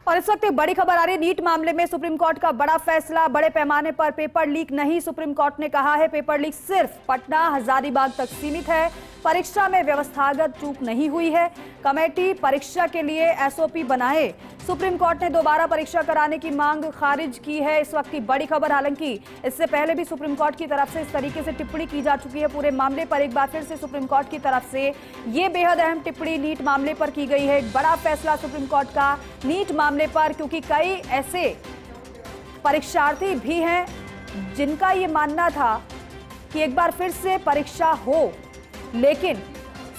और इस वक्त एक बड़ी खबर आ रही है नीट मामले में सुप्रीम कोर्ट का बड़ा फैसला। बड़े पैमाने पर पेपर लीक नहीं, सुप्रीम कोर्ट ने कहा है पेपर लीक सिर्फ पटना हजारीबाग तक सीमित है। परीक्षा में व्यवस्थागत चूक नहीं हुई है। कमेटी परीक्षा के लिए एसओपी बनाए। सुप्रीम कोर्ट ने दोबारा परीक्षा कराने की मांग खारिज की है। इस वक्त की बड़ी खबर, हालांकि इससे पहले भी सुप्रीम कोर्ट की तरफ से इस तरीके से टिप्पणी की जा चुकी है पूरे मामले पर। एक बार फिर से सुप्रीम कोर्ट की तरफ से ये बेहद अहम टिप्पणी नीट मामले पर की गई है। एक बड़ा फैसला सुप्रीम कोर्ट का नीट मामले पर, क्योंकि कई ऐसे परीक्षार्थी भी हैं जिनका ये मानना था कि एक बार फिर से परीक्षा हो, लेकिन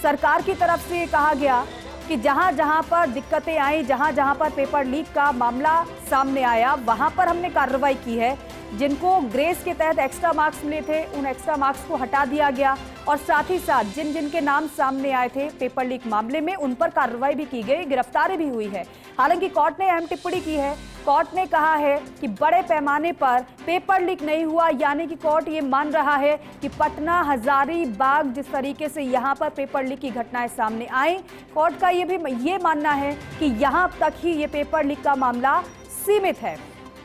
सरकार की तरफ से ये कहा गया कि जहां जहां पर दिक्कतें आई, जहां जहां पर पेपर लीक का मामला सामने आया, वहां पर हमने कार्रवाई की है। जिनको ग्रेस के तहत एक्स्ट्रा मार्क्स मिले थे, उन एक्स्ट्रा मार्क्स को हटा दिया गया और साथ ही साथ जिन जिन के नाम सामने आए थे पेपर लीक मामले में, उन पर कार्रवाई भी की गई, गिरफ्तारी भी हुई है। हालांकि कोर्ट ने अहम टिप्पणी की है। कोर्ट ने कहा है कि बड़े पैमाने पर पेपर लीक नहीं हुआ, यानी कि कोर्ट ये मान रहा है कि पटना हजारीबाग जिस तरीके से यहाँ पर पेपर लीक की घटनाएं सामने आई, कोर्ट का ये मानना है कि यहाँ तक ही ये पेपर लीक का मामला सीमित है।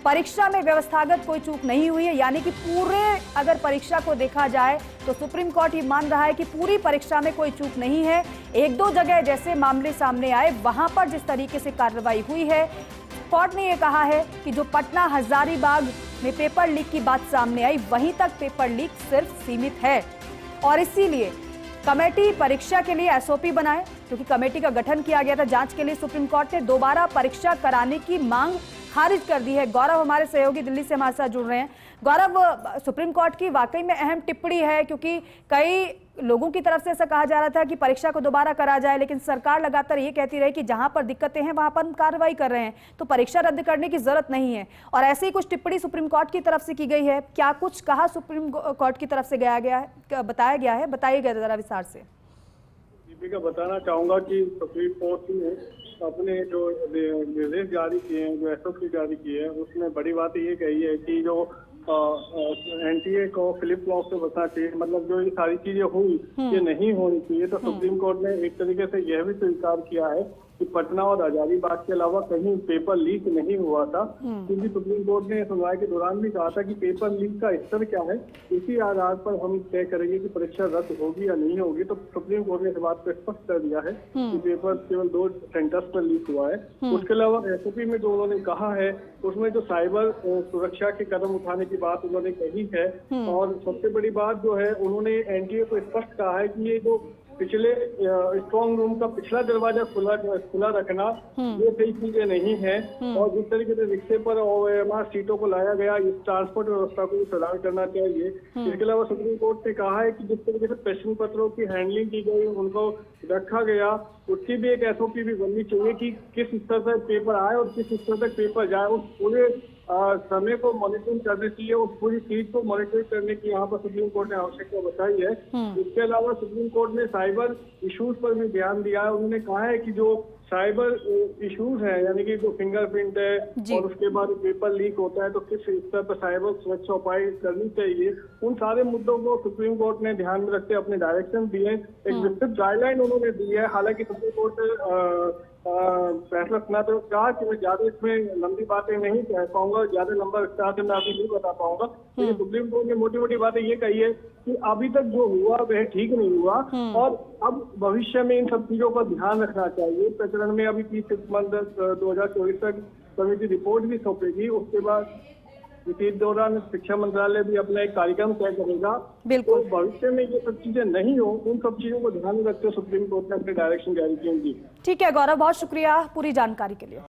परीक्षा में व्यवस्थागत कोई चूक नहीं हुई है, यानी कि पूरे अगर परीक्षा को देखा जाए तो सुप्रीम कोर्ट ये मान रहा है कि पूरी परीक्षा में कोई चूक नहीं है। एक दो जगह जैसे मामले सामने आए, वहां पर जिस तरीके से कार्रवाई हुई है, कोर्ट ने यह कहा है कि जो पटना हजारीबाग में पेपर लीक की बात सामने आई, वहीं तक पेपर लीक सिर्फ सीमित है। और इसीलिए कमेटी परीक्षा के लिए एसओपी बनाए, क्योंकि कमेटी का गठन किया गया था जांच के लिए। सुप्रीम कोर्ट ने दोबारा परीक्षा कराने की मांग खारिज कर दी है। गौरव हमारे सहयोगी दिल्ली से हमारे साथ जुड़ रहे हैं। गौरव, सुप्रीम कोर्ट की वाकई में अहम टिप्पणी है, क्योंकि कई लोगों की तरफ से ऐसा कहा जा रहा था कि परीक्षा को दोबारा करा जाए, लेकिन सरकार लगातार ये कहती रही कि जहां पर दिक्कतें हैं वहां पर हम कार्रवाई कर रहे हैं, तो परीक्षा रद्द करने की जरूरत नहीं है। और ऐसी ही कुछ टिप्पणी सुप्रीम कोर्ट की तरफ से की गई है। क्या कुछ कहा सुप्रीम कोर्ट की तरफ से बताया गया है? बताइएगा जरा विस्तार से। दीपिका, बताना चाहूंगा कि सुप्रीम कोर्ट ने अपने जो निर्देश जारी किए हैं, जो एसओपी जारी किए हैं, उसमें बड़ी बात ये कही है कि जो एनटीए को फ्लिप फ्लॉप से बचना चाहिए। मतलब जो ये सारी चीजें हुई, ये नहीं होनी चाहिए। तो सुप्रीम कोर्ट ने एक तरीके से यह भी स्वीकार किया है कि पटना और हजारीबाग के अलावा कहीं पेपर लीक नहीं हुआ था, क्योंकि सुप्रीम कोर्ट ने सुनवाई के दौरान भी कहा था कि पेपर लीक का स्तर क्या है, इसी आधार पर हम तय करेंगे कि परीक्षा रद्द होगी या नहीं होगी। तो सुप्रीम कोर्ट ने इस बात को स्पष्ट कर दिया है कि पेपर केवल 2 सेंटर्स पर लीक हुआ है। उसके अलावा एसओपी में जो उन्होंने कहा है, उसमें जो साइबर सुरक्षा के कदम उठाने की बात उन्होंने कही है। और सबसे बड़ी बात जो है, उन्होंने एनटीए को स्पष्ट कहा है कि ये जो पिछले स्ट्रॉन्ग रूम का पिछला दरवाजा खुला रखना, ये सही चीजें नहीं है। और जिस तरीके से रिक्शे पर OMR सीटों को लाया गया, इस ट्रांसपोर्ट व्यवस्था को सुधार करना चाहिए। इसके अलावा सुप्रीम कोर्ट ने कहा है कि जिस तरीके से प्रश्न पत्रों की हैंडलिंग की गई, उनको रखा गया, उसकी भी एक एसओपी भी बननी चाहिए कि किस स्तर तक पेपर आए और किस स्तर तक पेपर जाए। उस पूरे समय को मॉनिटरिंग करनी चाहिए, उस पूरी चीज को मॉनिटरिंग करने की यहाँ पर सुप्रीम कोर्ट ने आवश्यकता बताई है। इसके अलावा सुप्रीम कोर्ट ने साइबर इश्यूज पर भी ध्यान दिया है। उन्होंने कहा है कि जो साइबर इश्यूज है, यानी कि जो फिंगरप्रिंट है और उसके बाद पेपर लीक होता है, तो किस स्तर पर साइबर सुरक्षा उपाय करनी चाहिए, उन सारे मुद्दों को सुप्रीम कोर्ट ने ध्यान में रखते अपने डायरेक्शन दिए। एक विस्तृत गाइडलाइन उन्होंने दी है। हालांकि सुप्रीम कोर्ट फैसला सुना तो कहा कि मैं ज्यादा इसमें लंबी बातें नहीं कह पाऊंगा, ज्यादा लंबा विस्तार से मैं अभी नहीं बता पाऊंगा। लेकिन सुप्रीम कोर्ट ने मोटी मोटी बातें ये कही है कि अभी तक जो हुआ वह ठीक नहीं हुआ और अब भविष्य में इन सब चीजों का ध्यान रखना चाहिए। प्रकरण में अभी 30 सितंबर 2024 तक समिति रिपोर्ट भी सौंपेगी। उसके बाद इसी दौरान शिक्षा मंत्रालय भी अपना एक कार्यक्रम तय करेगा। तो भविष्य में ये सब चीजें नहीं हो, उन सब चीजों को ध्यान में रखते हुए सुप्रीम कोर्ट ने अपने डायरेक्शन जारी किए। ठीक है गौरव, बहुत शुक्रिया पूरी जानकारी के लिए।